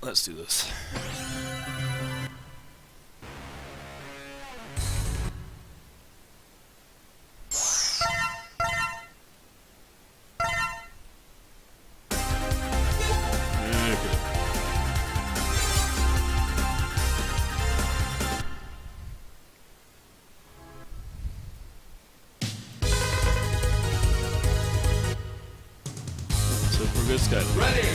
let's do this. So we're good, Sky. Ready.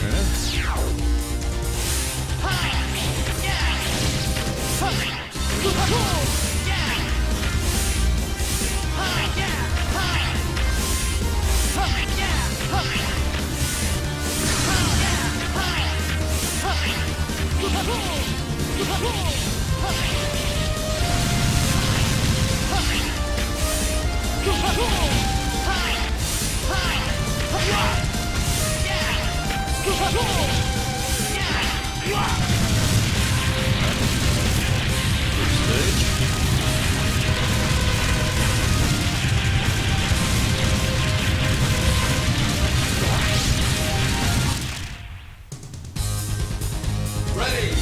Ready.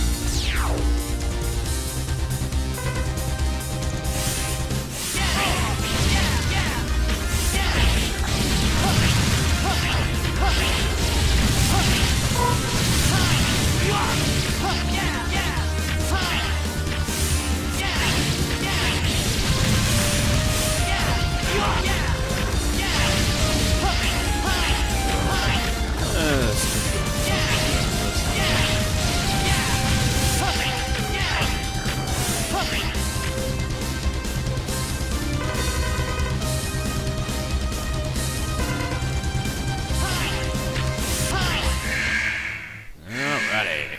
Alrighty.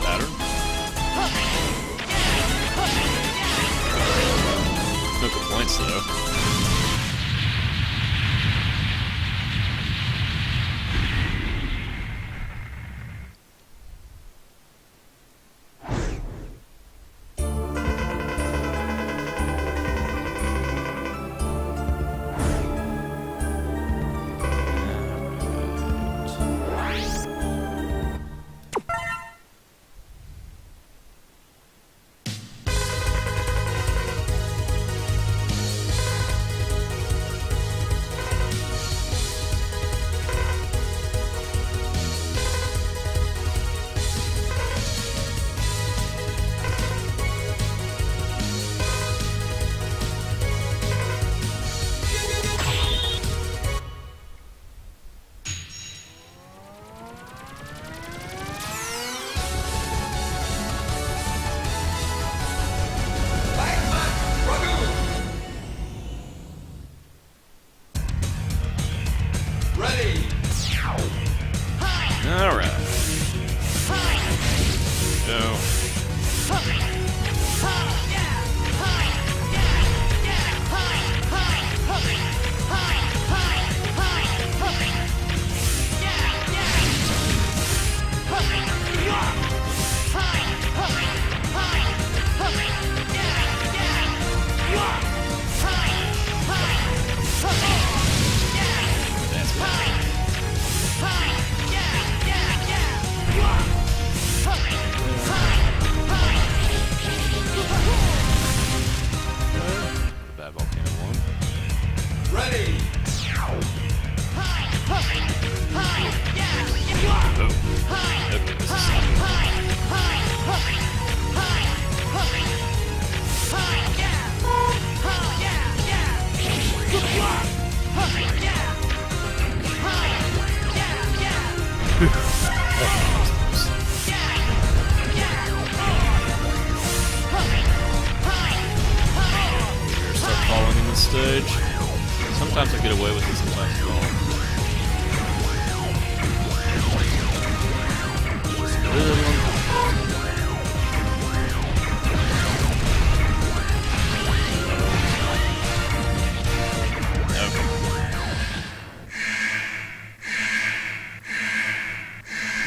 Pattern. No complaints though. Ready. Alright. Go. Bad volcano one. Ready. Oh. Okay, this is start falling in the stage. Sometimes I get away with it, sometimes I don't.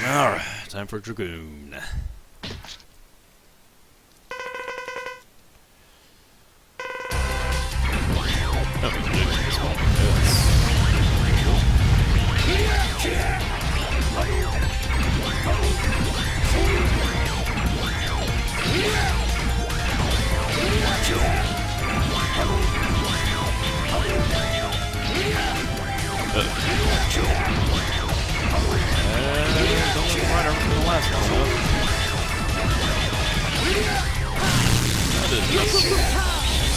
Alright. for Dragoon. Oh, this one. Don't look right over from the last one, though. That is just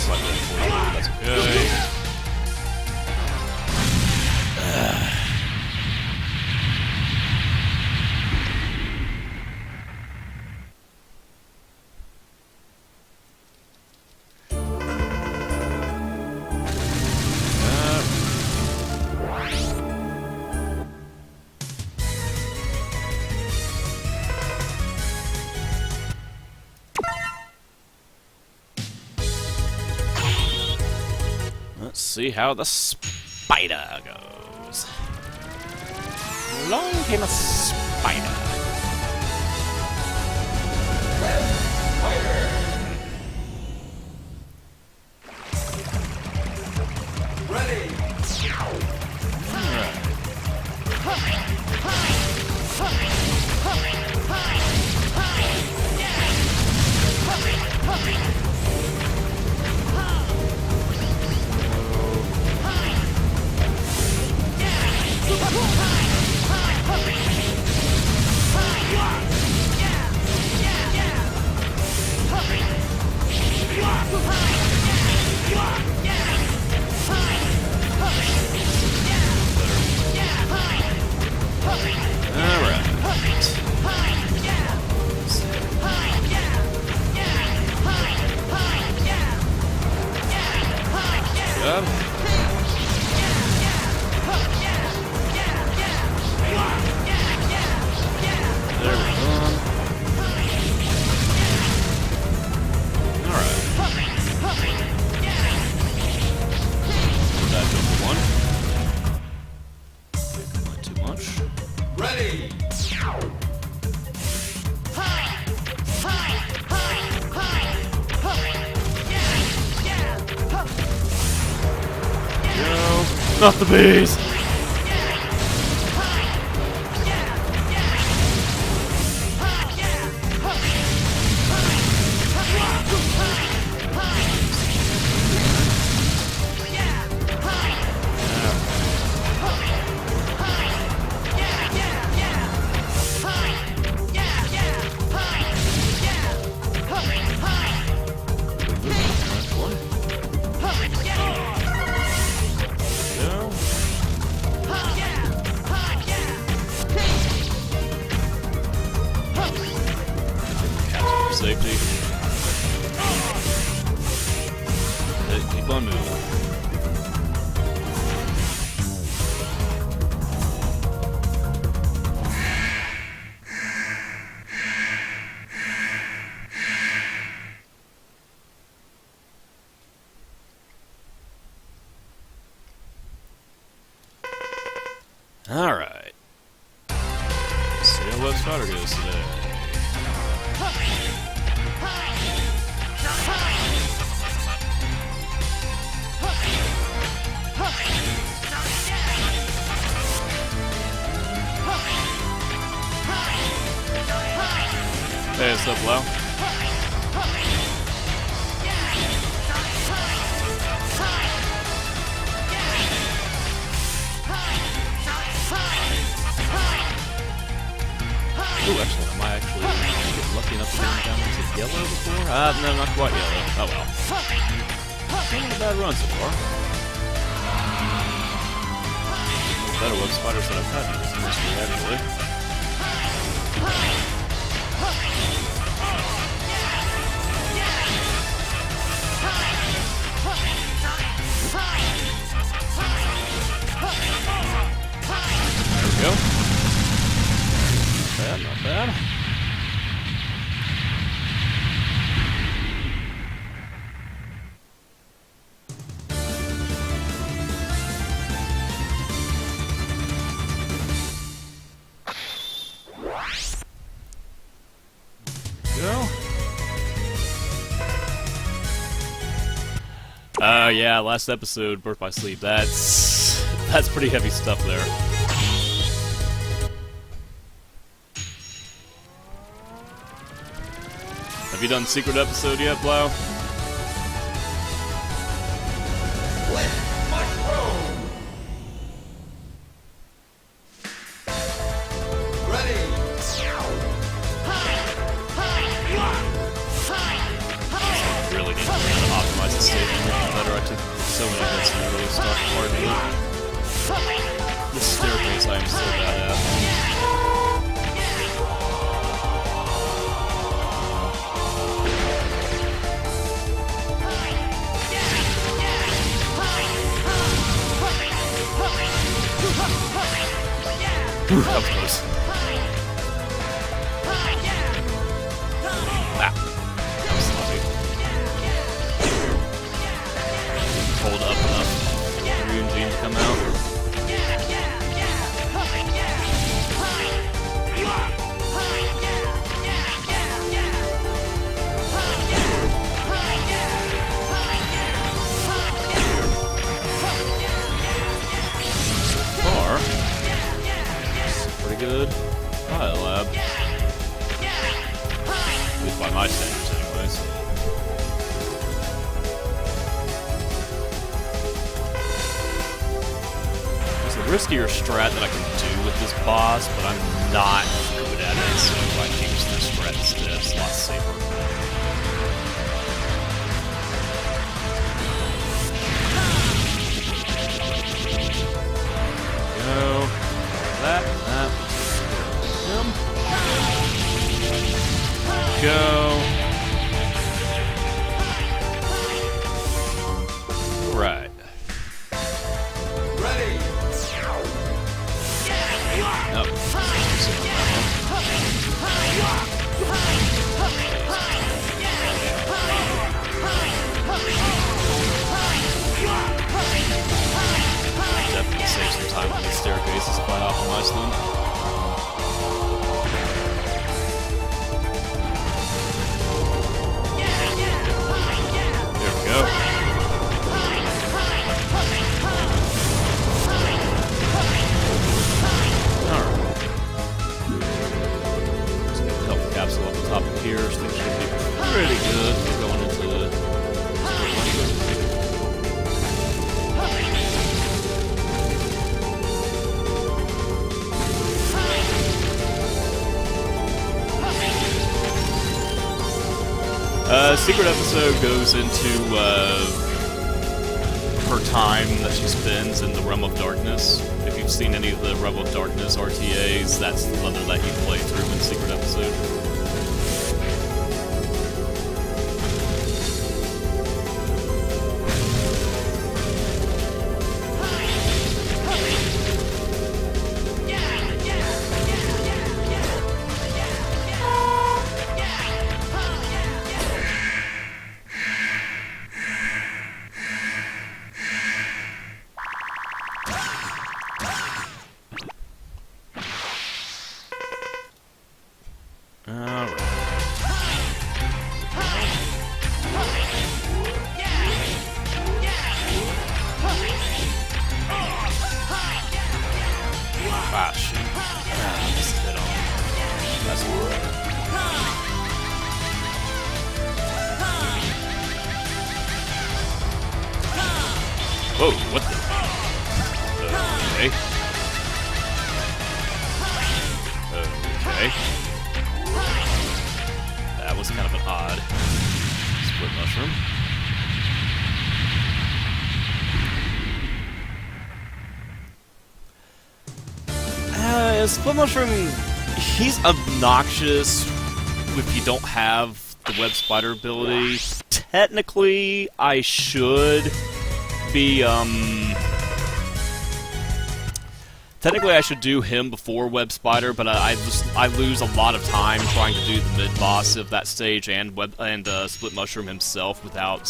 slightly before you, that's okay. Let's see how the spider goes. Along came a spider. Ready. Ready. No, not the bees. Safety. Hey, keep on moving. All right. Let's see how Web Spider goes today. Hey, what's up, Lau? Ooh, actually, am I actually get lucky enough to get down into yellow before? No, not quite yellow. Oh well. Not a bad run so far. Better Web Spiders that I've had in this industry, actually. There we go. Not bad, not bad. Go. Yeah, last episode, Birth by Sleep. That's pretty heavy stuff there. Have you done secret episode yet, Blau? Really need to optimize the staging better. I took so many hits in the really start part of it. This staircase I am so bad at. That was close. Ah, that was sloppy. Hold up enough for you and Gene to come out. Pretty good. File lab. At least by my standards, anyways. It's a riskier strat that I can do with this boss, but I'm not good at it, so I can use this strat instead. It's a lot safer. Go. That. Him. Go. Right. Ready. Nope. Definitely save some time on these staircases if I optimize them. There we go. Alright. Just get the health capsule up the top of here, so things should be pretty good for going into the secret episode goes into her time that she spends in the Realm of Darkness. If you've seen any of the Realm of Darkness RTAs, that's the level that you play through in secret episode. Ah, shit. Ah, just hit on. That's alright. Whoa, what the? Okay. Okay. That was kind of an odd split mushroom. Split Mushroom, he's obnoxious if you don't have the web spider ability. Technically, I should be, technically I should do him before web spider, but I lose a lot of time trying to do the mid-boss of that stage and Split Mushroom himself without,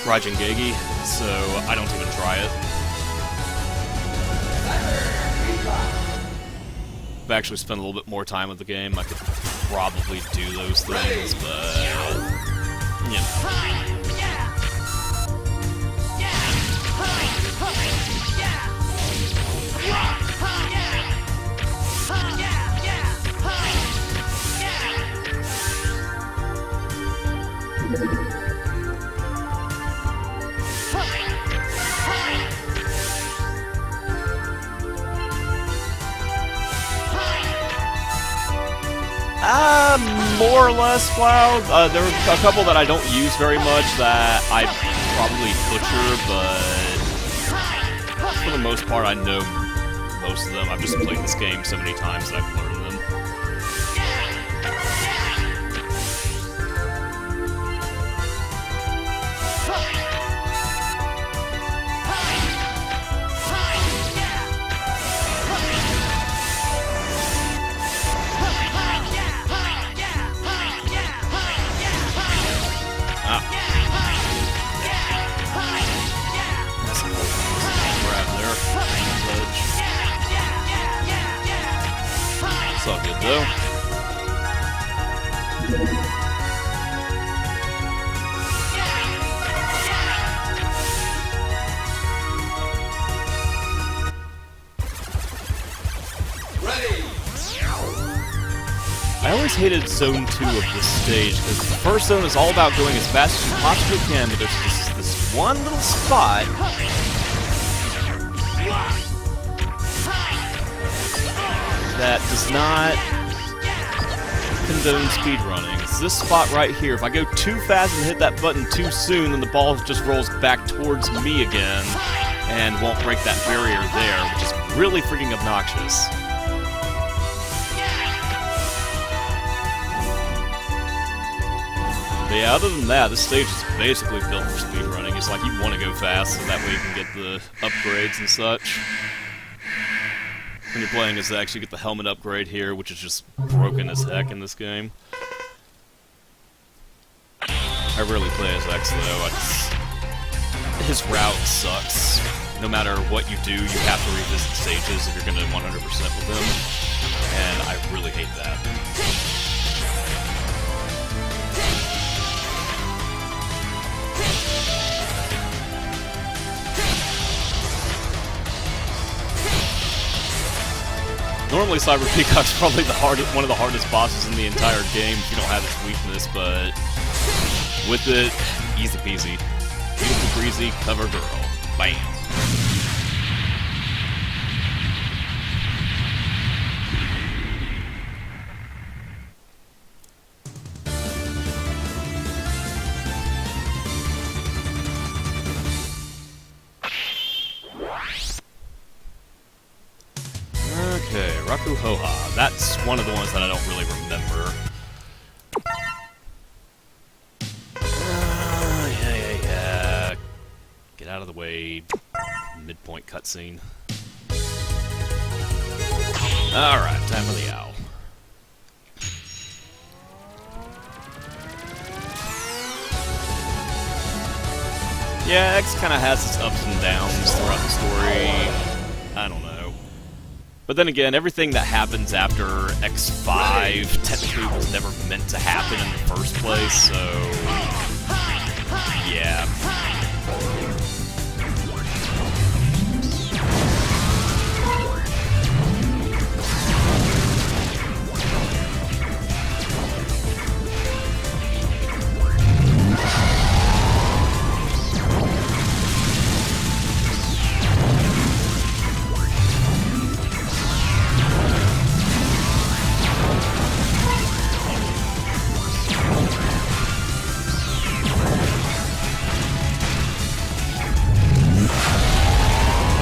Raijin Gegi, so I don't even try it. I've actually spent a little bit more time with the game. I could probably do those things, but you know. More or less plowed. There are a couple that I don't use very much that I probably butcher, but for the most part I know most of them. I've just played this game so many times that I've learned them. It's all good though. Ready. I always hated Zone 2 of this stage, because the first zone is all about going as fast as you possibly can, but there's this one little spot that does not condone speedrunning. It's this spot right here. If I go too fast and hit that button too soon, then the ball just rolls back towards me again and won't break that barrier there, which is really freaking obnoxious. But yeah, other than that, this stage is basically built for speedrunning. It's like you want to go fast so that way you can get the upgrades and such. When you're playing as X, you get the helmet upgrade here, which is just broken as heck in this game. I rarely play as X, though. His route sucks. No matter what you do, you have to revisit stages if you're going to 100% with him. And I really hate that. Normally, Cyber Peacock's probably one of the hardest bosses in the entire game if you don't have its weakness, but with it, easy peasy. Beautiful breezy, cover girl. Bam. Okay, Raku Hoha. That's one of the ones that I don't really remember. Yeah. Get out of the way. Midpoint cutscene. Alright, time for the owl. Yeah, X kind of has its ups and downs throughout the story. I don't know. But then again, everything that happens after X5 technically was never meant to happen in the first place, so... yeah.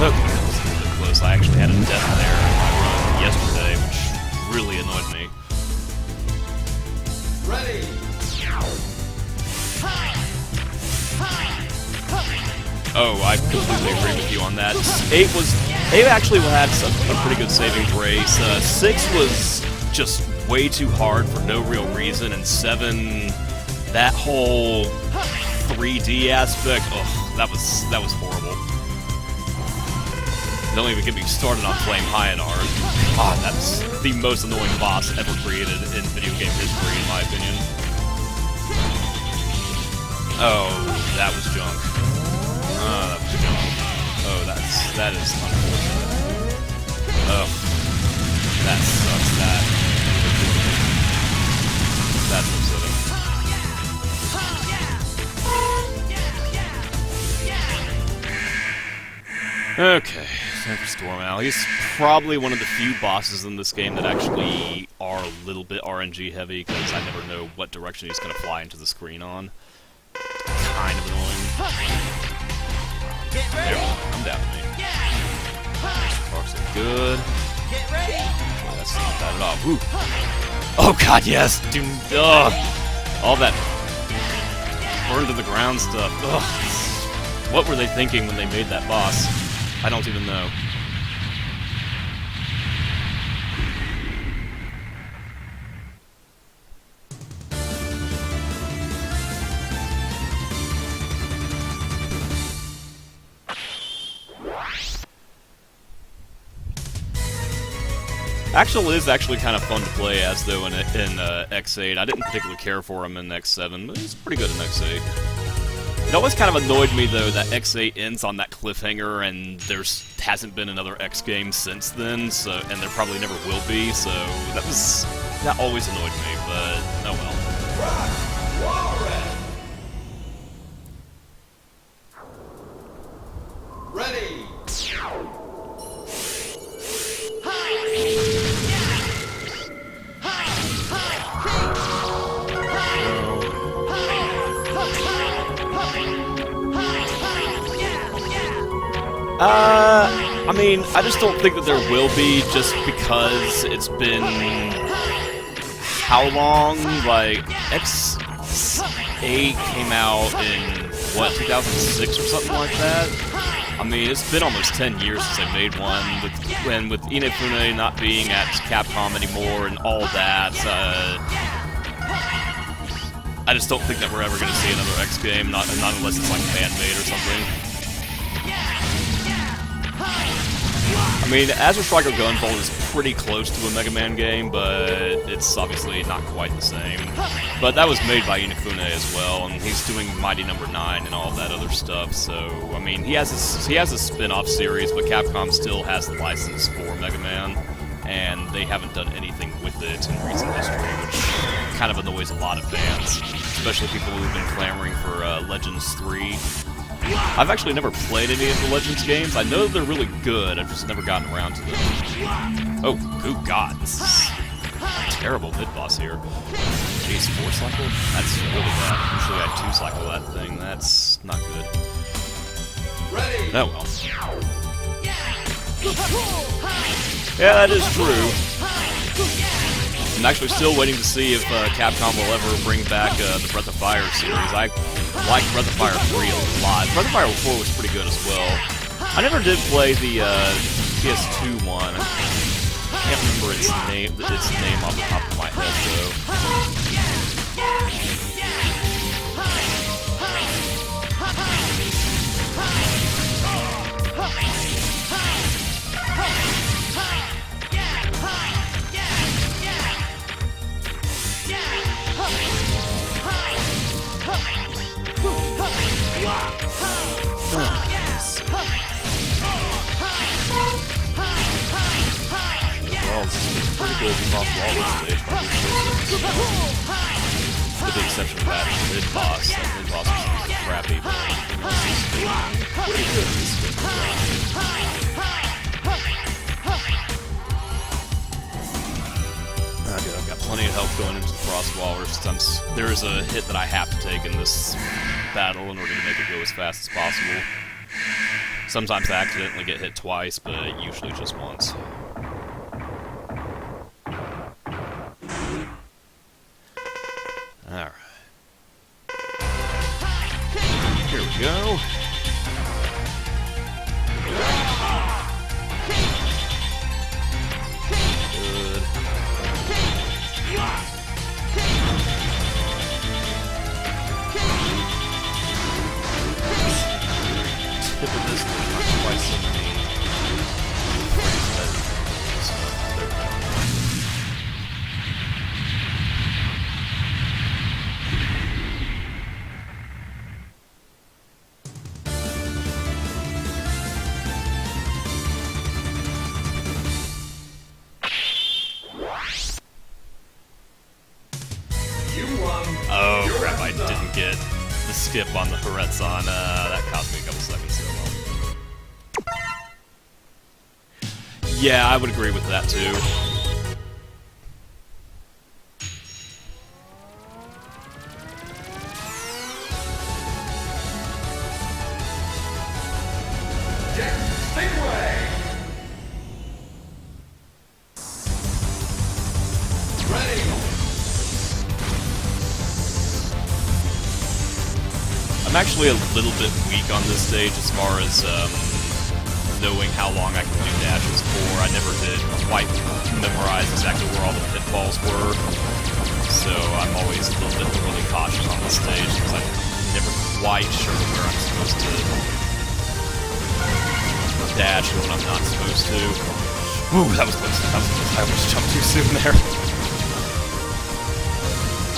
Okay, that was a little bit close. I actually had a death there in my run yesterday, which really annoyed me. Ready. Oh, I completely agree with you on that. 8 actually had a pretty good saving grace. 6 was just way too hard for no real reason, and 7, that whole 3D aspect, ugh, that was horrible. Don't even get me started on Flame Hyanar. God, that's the most annoying boss ever created in video game history, in my opinion. Oh, that was junk. Oh, that was junk. Oh, that is unfortunate. Oh, that sucks. That's upsetting. Okay, time for Stormal. He's probably one of the few bosses in this game that actually are a little bit RNG heavy, because I never know what direction he's going to fly into the screen on. Kind of annoying. There, come down to me. Sparks are good. Oh, that's not bad at all. Woo. Oh god, yes! Dude, ugh! All that burn to the ground stuff. Ugh. What were they thinking when they made that boss? I don't even know. Axel is actually kind of fun to play as, though, in X8. I didn't particularly care for him in X7, but he's pretty good in X8. It always kind of annoyed me, though, that X8 ends on that cliffhanger, and there hasn't been another X game since then, so, and there probably never will be, so that always annoyed me, but oh well. Ready. I mean, I just don't think that there will be, just because it's been how long? Like, X8 came out in, what, 2006 or something like that? I mean, it's been almost 10 years since I made one, with Inafune not being at Capcom anymore and all that. I just don't think that we're ever going to see another X game, not unless it's like fan-made or something. I mean, Azure Striker Gunvolt is pretty close to a Mega Man game, but it's obviously not quite the same. But that was made by Inafune as well, and he's doing Mighty No. 9 and all that other stuff, so, I mean, he has a spin-off series, but Capcom still has the license for Mega Man, and they haven't done anything with it in recent history, which kind of annoys a lot of fans, especially people who've been clamoring for Legends 3. I've actually never played any of the Legends games. I know they're really good, I've just never gotten around to them. Oh, good god, this is a terrible mid-boss here. Jeez, 4 cycle? That's really bad. Usually I 2 cycle that thing, that's not good. Oh well. Yeah, that is true. I'm actually still waiting to see if Capcom will ever bring back the Breath of Fire series. I like Breath of Fire 3 a lot. Breath of Fire 4 was pretty good as well. I never did play the PS2 one. I can't remember its name off the top of my head, though. Well, it's pretty good across all this stage. With the exception of that mid-boss. That mid-boss was crappy, but pretty good. I've got plenty of health going into the Frostwallers. There is a hit that I have to take in this battle in order to make it go as fast as possible. Sometimes I accidentally get hit twice, but usually just once. Alright. Here we go. Good. Tip of this thing, not quite so many Oh crap, I didn't get the skip on the Horetson. That cost me a couple seconds so well. Yeah, I would agree with that too. I'm actually a little bit weak on this stage as far as knowing how long I can do dashes for. I never did quite memorize exactly where all the pitfalls were, so I'm always a little bit really cautious on this stage because I'm never quite sure where I'm supposed to dash and when I'm not supposed to. Ooh, that was close. I almost jumped too soon there.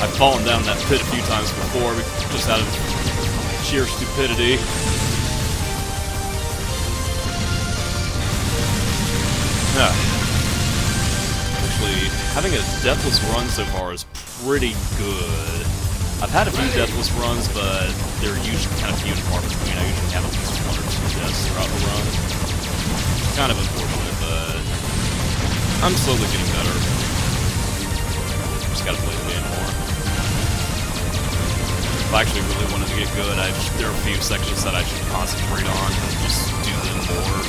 I've fallen down that pit a few times before, just out of sheer stupidity. Actually, having a deathless run so far is pretty good. I've had a few deathless runs, but they're usually kind of few and far between. I usually have at least 1 or 2 deaths throughout the run. Kind of unfortunate, but I'm slowly getting better. Just gotta play the game more. If I actually really wanted to get good, there are a few sections that I should concentrate on and just do them more,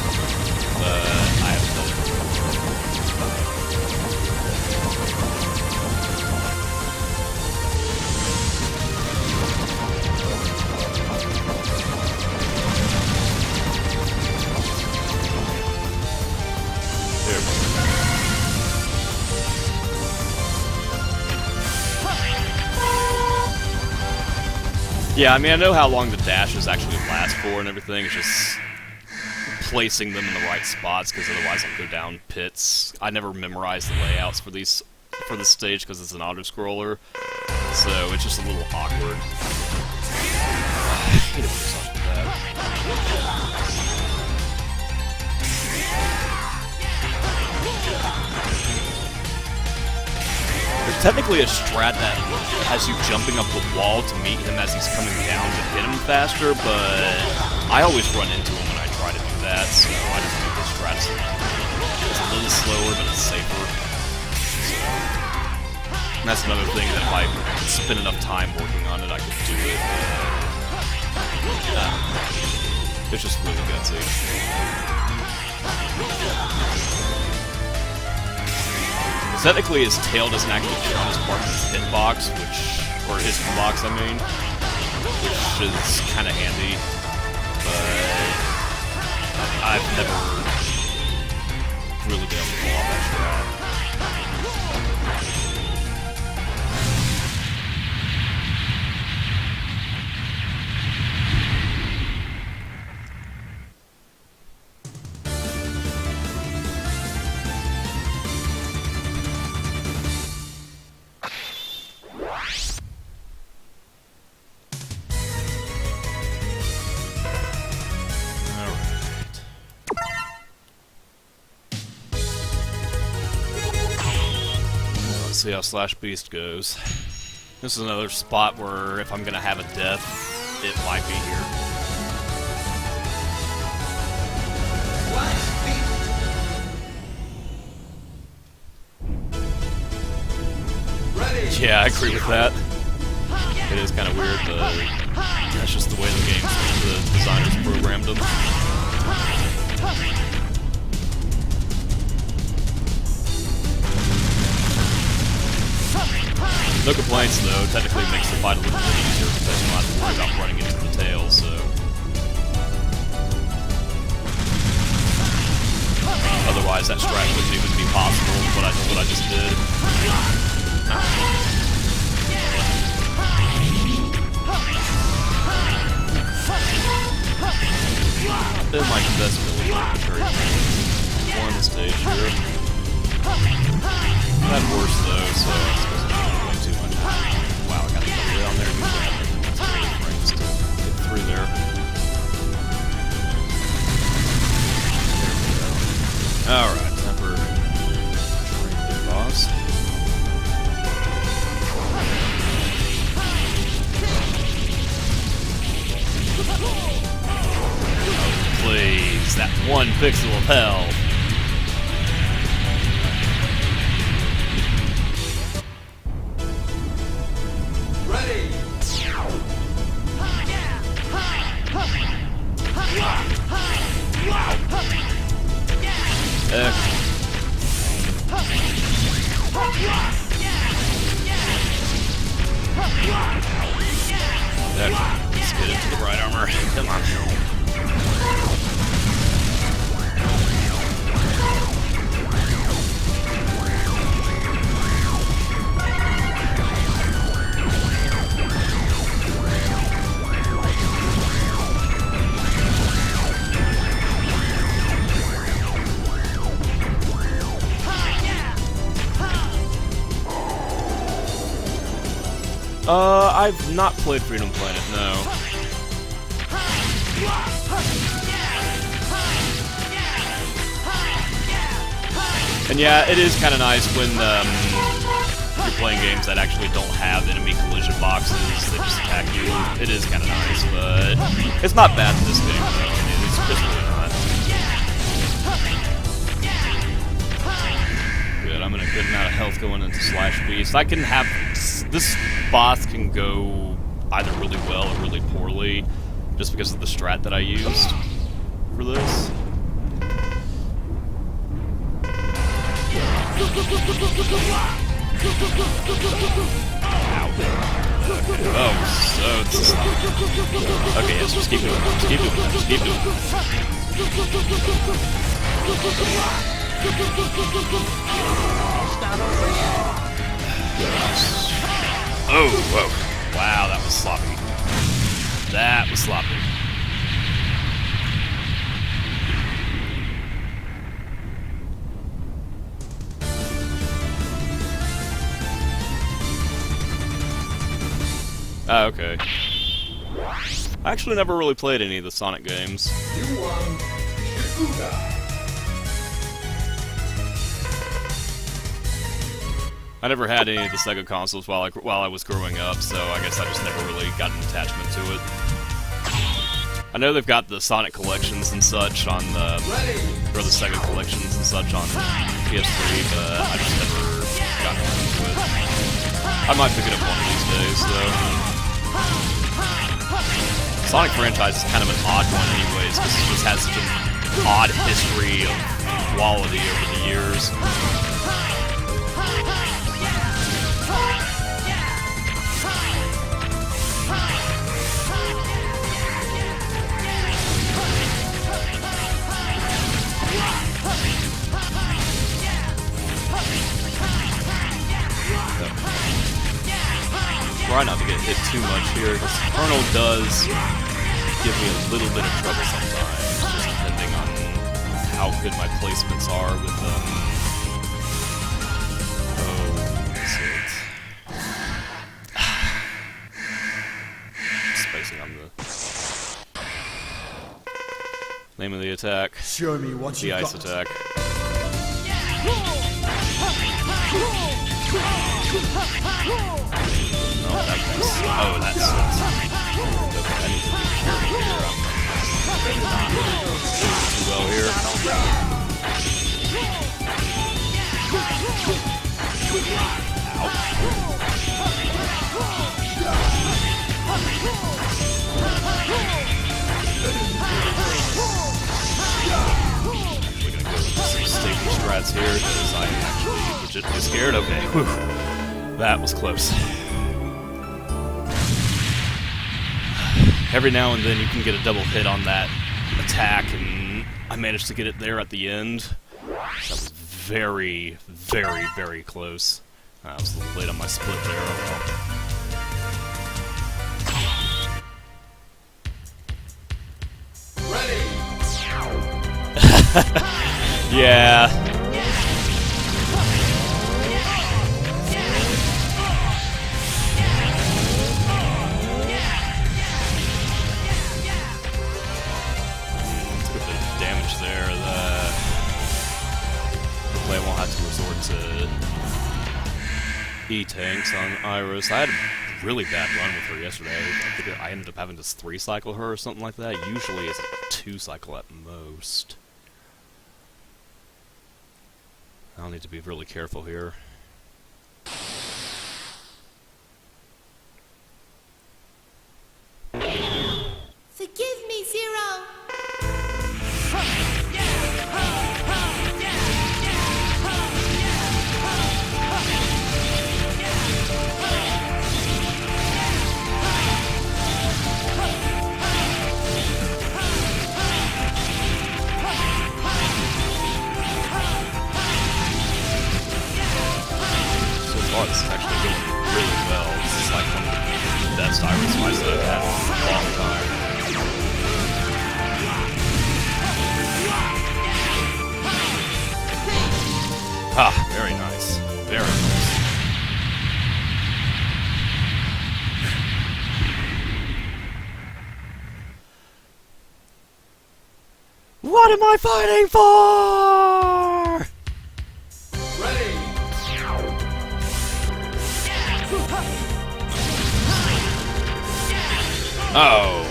but I haven't done it. There we go. Yeah, I mean, I know how long the dashes actually last for and everything. It's just placing them in the right spots, because otherwise I'll go down pits. I never memorize the layouts for this stage because it's an auto-scroller, so it's just a little awkward. I hate it when it's like that. There's technically a strat that has you jumping up the wall to meet him as he's coming down to hit him faster, but I always run into him when I try to do that, so I just do this strat. It's a little slower, but it's safer. So, and that's another thing that if I spend enough time working on it, I could do it. It's just really gutsy. Technically, his tail doesn't actually count as part of his hitbox, or his box, I mean, which is kind of handy, but I've never really been able to pull off that strat. See how Slash Beast goes. This is another spot where if I'm gonna have a death, it might be here. Yeah, I agree with that. It is kind of weird, but that's just the way the designers programmed them. No complaints, though. Technically makes the fight a little bit easier because you don't have to worry about running into the tail, so... Otherwise, that strat wouldn't even be possible, what I just did. Been my investment in one stage here. That worse, though, so I'm supposed to be doing too much. Wow, I got the way on there. That's really frames to get through there. Alright, time for Train Big Boss. 1 pixel of hell. Ready. Let's get into the right armor. Come on. I've not played Freedom Planet, no. And yeah, it is kind of nice when you're playing games that actually don't have enemy collision boxes that just attack you. It is kind of nice, but it's not bad in this game, though. I mean, it's really not. Good, I'm in a good amount of health going into Slash Beast. I can have... This boss can go either really well or really poorly, just because of the strat that I used for this. Ow. Oh, so this is... Okay, yes, just keep doing it. Just keep doing it. Just keep doing it. Oh, whoa. Wow, that was sloppy. That was sloppy. Ah, okay. I actually never really played any of the Sonic games. You won. Yakuza. I never had any of the Sega consoles while I was growing up, so I guess I just never really got an attachment to it. I know they've got the Sonic collections and such on the... or the Sega collections and such on PS3, but I just never got into it. I might pick it up one of these days, though. Sonic franchise is kind of an odd one anyways, because it just has such an odd history of quality over the years. Try not to get hit too much here, because Colonel does give me a little bit of trouble sometimes, just depending on how good my placements are with them. Oh, is it? Spacing on the name of the attack. Show me what The you ice got. attack. Oh, that's... Oh, that's... Okay, I need to be careful here. I'm not doing too well here. Actually gonna go with some stable strats here, because I am actually legitimately scared. Okay, whew. That was close. Every now and then you can get a double hit on that attack, and I managed to get it there at the end. That was very, very, very close. I was a little late on my split there, oh Ready. well. Yeah. E-tanks on Iris. I had a really bad run with her yesterday. I think I ended up having to 3-cycle her or something like that. Usually it's a 2-cycle at most. I'll need to be really careful here. Forgive me, Zero. So far, this is actually going really well. This is like one of the best Iris fights that I've had in a long time. Ah, very nice. Very nice. What am I fighting for? Ready. Oh.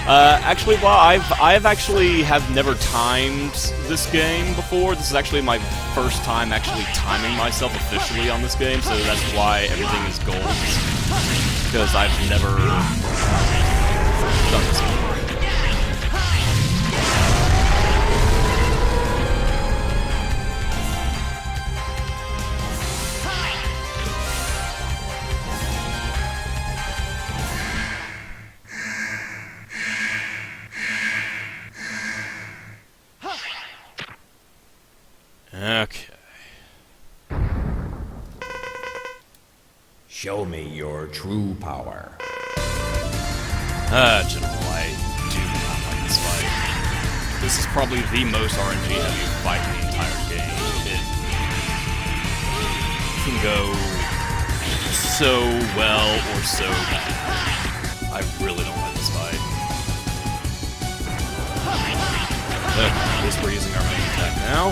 Actually, well, I've actually have never timed this game before. This is actually my first time actually timing myself officially on this game, so that's why everything is gold. Because I've never done this before. Okay. Show me your true power. General, I do not like this fight. This is probably the most RNG heavy fight in the entire game. It can go so well or so bad. I really don't like this fight. At least we're using our main attack now.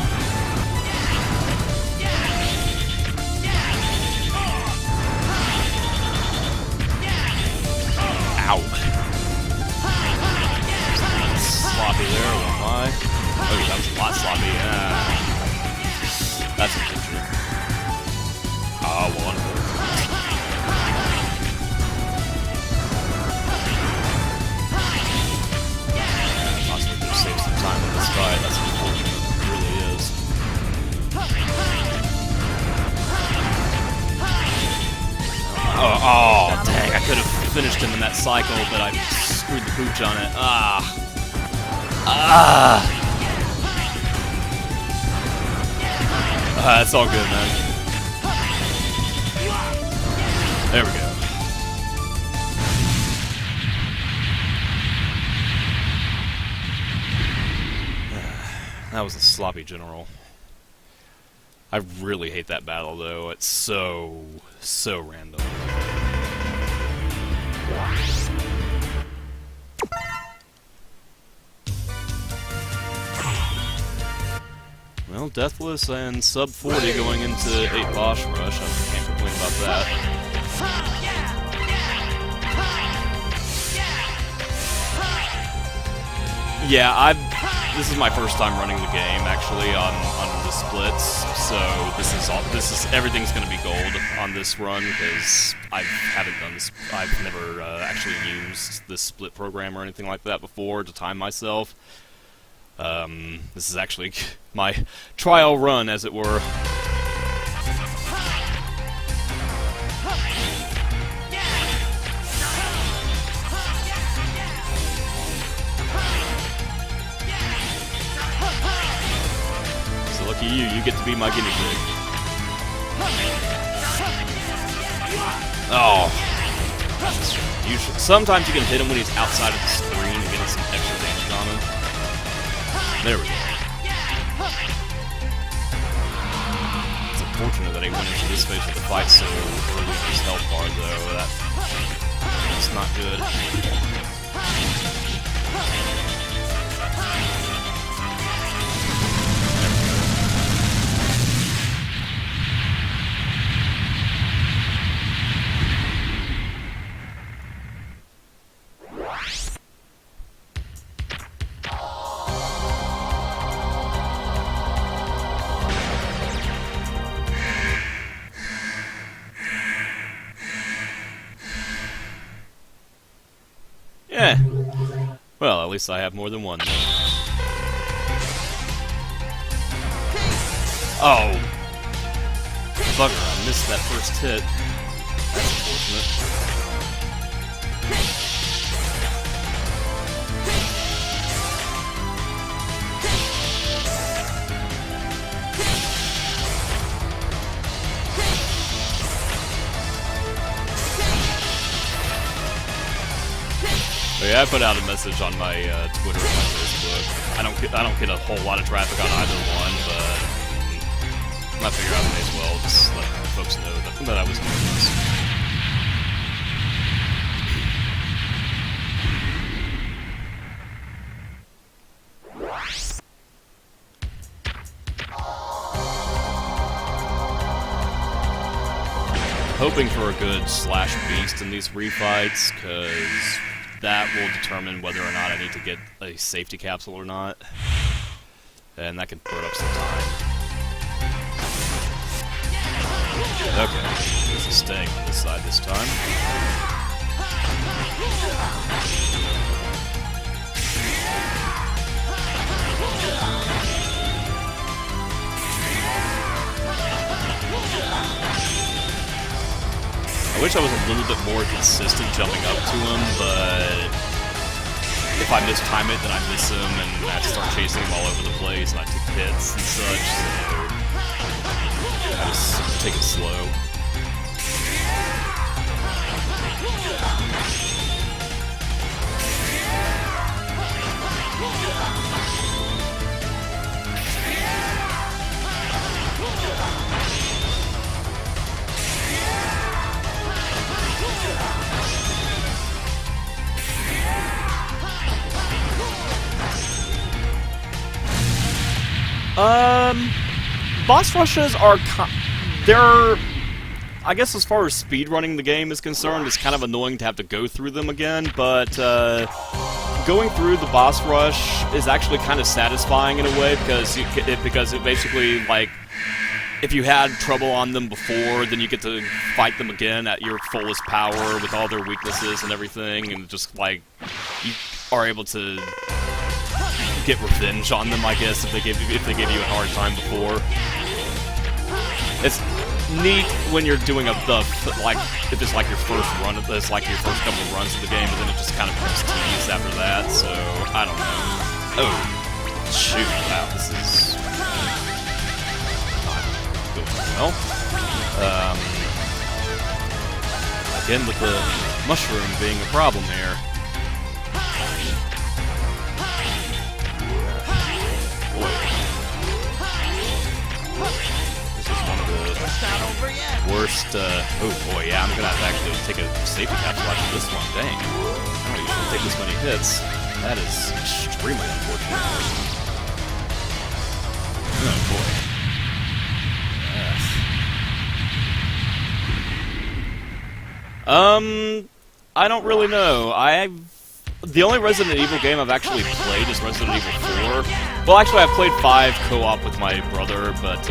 Ow. Sloppy there, won't lie. Oh, that was a lot sloppy. That's unfortunate. Ah, wonderful. Possibly could have saved some time with this fight. That's unfortunate. It really is. Oh, dang, I could have finished him in that cycle, but I screwed the pooch on it. It's all good, man. There we go. That was a sloppy general. I really hate that battle, though. It's so random. Well, Deathless and sub 40 going into 8 Boss Rush. I can't complain about that. Yeah, this is my first time running the game actually on the splits, so everything's gonna be gold on this run because I haven't done this. I've never actually used this split program or anything like that before to time myself. This is actually my trial run, as it were. So lucky you get to be my guinea pig. Oh. Sometimes you can hit him when he's outside of the screen and get some extra damage on him. There we go. It's unfortunate that he went into this phase of the fight so early in his health bar, though. That's not good. Yeah. Well, at least I have more than one. Then. Oh! Bugger, I missed that first hit. That's unfortunate. But yeah, I put out a message on my Twitter and my Facebook. I don't get a whole lot of traffic on either one, but I figure I may as well just let folks know that I was doing this. Hoping for a good slash beast in these refights, because that will determine whether or not I need to get a safety capsule or not. And that can burn up some time. Okay, this is staying on this side this time. I wish I was a little bit more consistent jumping up to him, but if I mistime it, then I miss him, and I have to start chasing him all over the place, and I take hits and such, so I just take it slow. Boss rushes are they're, I guess as far as speedrunning the game is concerned, it's kind of annoying to have to go through them again, but going through the boss rush is actually kind of satisfying in a way, because it basically, like, if you had trouble on them before, then you get to fight them again at your fullest power with all their weaknesses and everything, and just, like, you are able to get revenge on them, I guess, if they gave you a hard time before. It's neat when you're doing like, if it's like your first run of this, like your first couple of runs of the game, but then it just kind of becomes tedious after that, so I don't know. Oh, shoot, wow, this is not going well. Again, with the mushroom being a problem here. Worst, oh boy, yeah, I'm gonna have to actually take a safety capsule after this one, dang. I don't usually take this many hits. That is extremely unfortunate. Oh boy. Yes. I don't really know. The only Resident Evil game I've actually played is Resident Evil 4. Well, actually, I've played 5 co-op with my brother, but,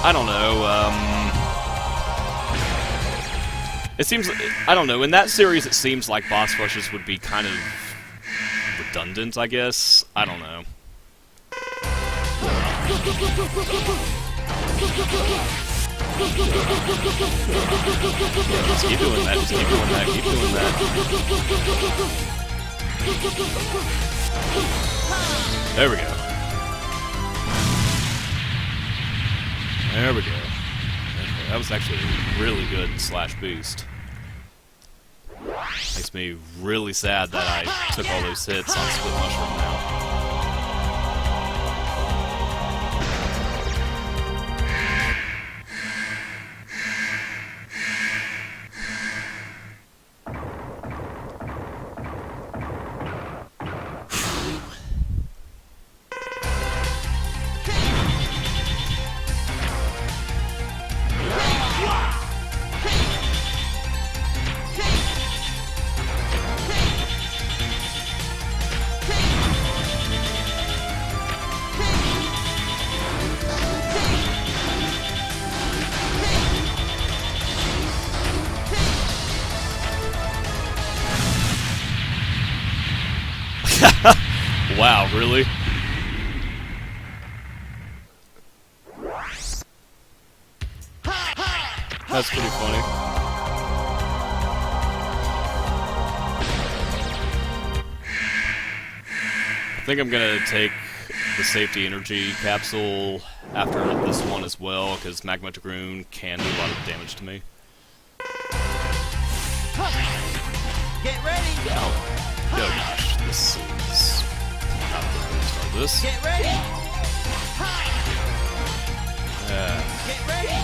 I don't know, it seems, I don't know, in that series it seems like boss rushes would be kind of redundant, I guess. I don't know. Just keep doing that, just keep doing that, keep doing that. There we go. There we go. Okay, that was actually a really good slash boost. Makes me really sad that I took all those hits on Split Mushroom now. Wow, really? That's pretty funny. I think I'm gonna take the safety energy capsule after this one as well, because Magma Dragoon can do a lot of damage to me. Get ready. Oh gosh, this is not the way to start this. Get ready. Get ready.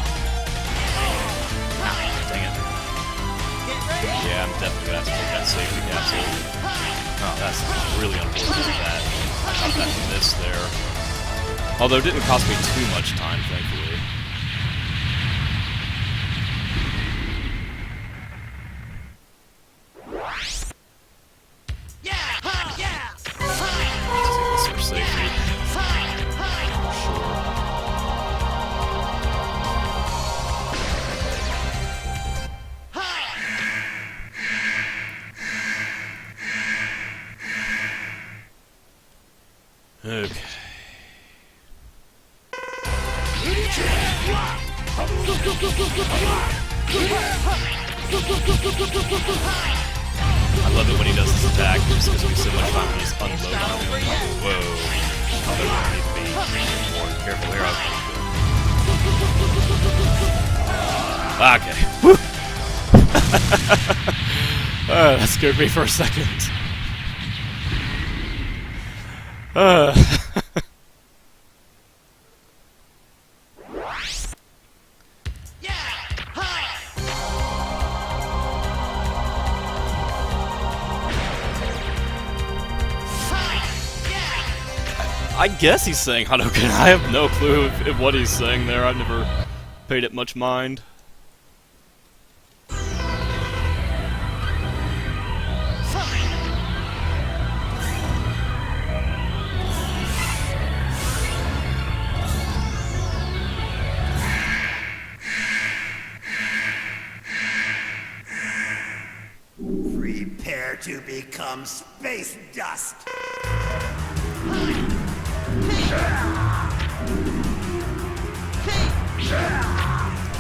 Dang it. Get ready. Yeah, I'm definitely gonna have to take that safety capsule. Oh, that's really unfortunate that I got that miss there. Although it didn't cost me too much time, thankfully. Yeah. Yeah. Let's take this for safety. Sure. Okay. I love it when he does this attack. It just gives me so much time to just unload on him. Whoa. I need to be more careful here. Okay. Woo. That scared me for a second. I guess he's saying Hadouken. I have no clue if what he's saying there. I've never paid it much mind. Prepare to become space dust.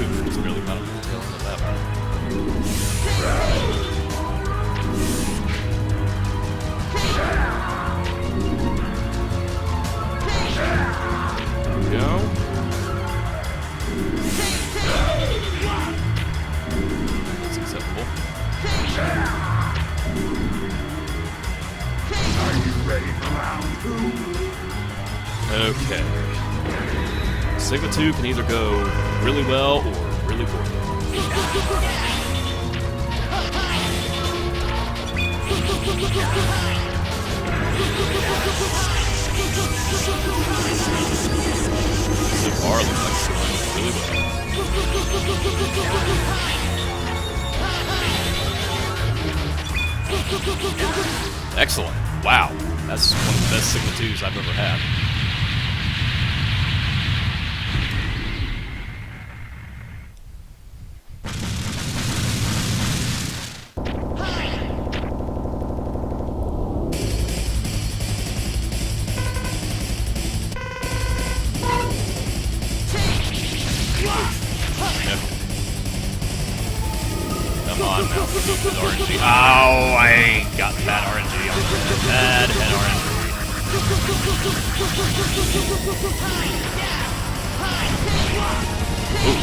Ooh, just barely got him on the tail end of that one. There we go. That's acceptable. Are you ready for round two? Okay. Sigma 2 can either go really well or really poorly. So far, it looks like it's going really well. Excellent. Wow. That's one of the best Sigma 2s I've ever had. Come on now, with RNG. Oh, I ain't got bad RNG. Bad head RNG. Ooh.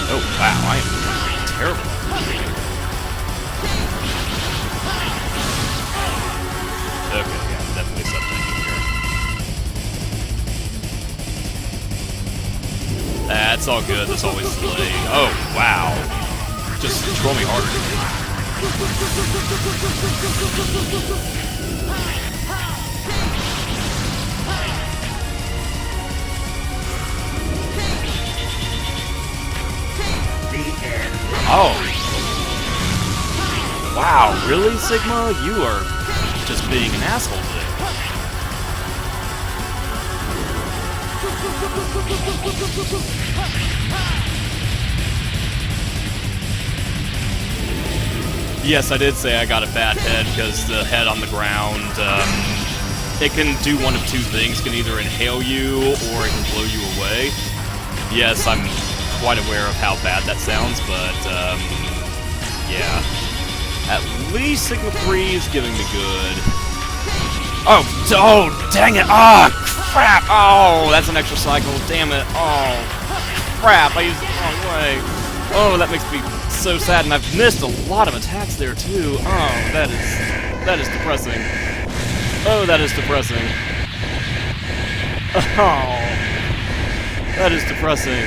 Oh wow, I am terrible. Okay, yeah, definitely something here. That's all good. That's always delay. Oh wow, just throw me harder. Oh. Wow, really, Sigma? You are just being an asshole today. Yes, I did say I got a bad head, because the head on the ground, it can do one of two things. It can either inhale you, or it can blow you away. Yes, I'm quite aware of how bad that sounds, but, yeah. At least Sigma 3 is giving me good. Oh, dang it! Ah, crap! Oh, that's an extra cycle. Damn it! Oh, crap! I used it the wrong way. Oh, that makes me so sad, and I've missed a lot of attacks there too. Oh, that is depressing. Oh, that is depressing. Oh, that is depressing.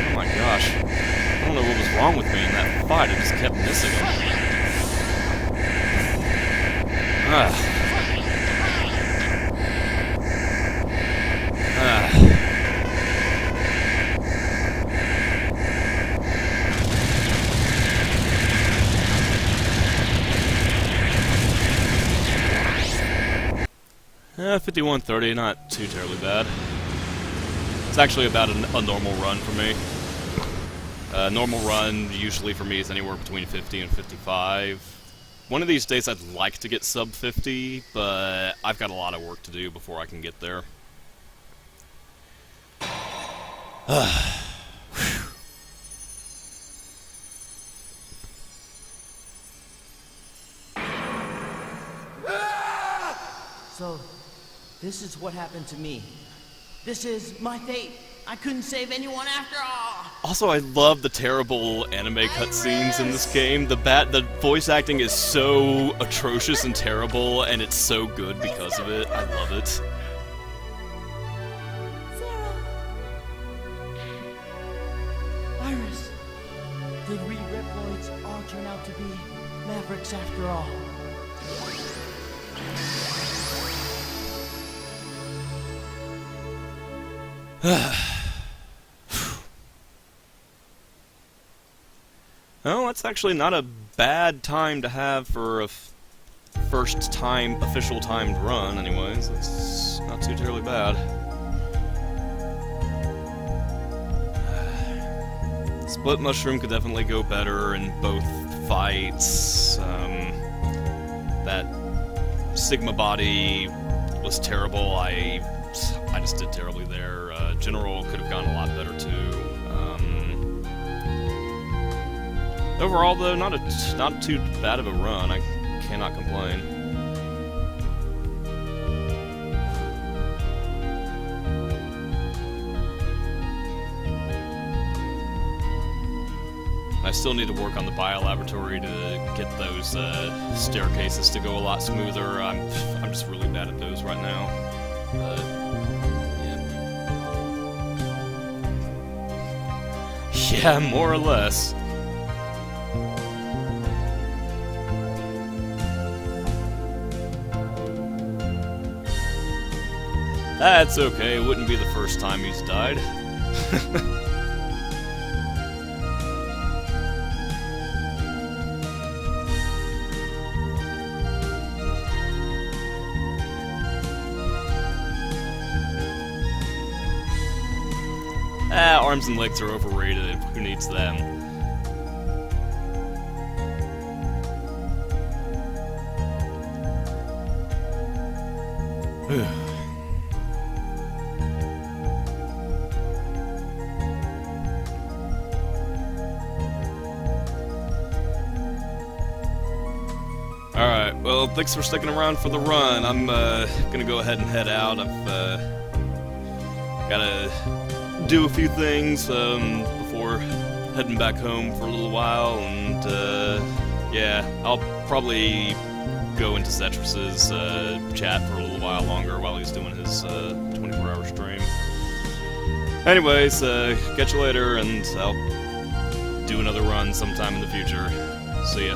Oh my gosh! I don't know what was wrong with me in that fight. I just kept missing them. Ah. 5130, not too terribly bad. It's actually about a normal run for me. Normal run usually for me is anywhere between 50 and 55. One of these days I'd like to get sub 50, but I've got a lot of work to do before I can get there. So, this is what happened to me. This is my fate. I couldn't save anyone after all. Also, I love the terrible anime cutscenes in this game. The voice acting is so atrocious and terrible, and it's so good because of it. I love it. Zero. Iris, did we Reploids all turn out to be Mavericks after all? Well, that's actually not a bad time to have for a first time, official timed run, anyways. It's not too terribly bad. Split Mushroom could definitely go better in both fights. That Sigma body was terrible. I just did terribly there. General could have gone a lot better too. Overall, though, not too bad of a run. I cannot complain. I still need to work on the biolaboratory to get those staircases to go a lot smoother. I'm just really bad at those right now. Yeah, more or less. That's okay, it wouldn't be the first time he's died. Arms and legs are overrated. Who needs them? Alright, well, thanks for sticking around for the run. I'm gonna go ahead and head out. I've gotta do a few things before heading back home for a little while, and yeah, I'll probably go into Cetrus's chat for a little while longer while he's doing his 24-hour stream. Anyways, catch you later, and I'll do another run sometime in the future. See ya.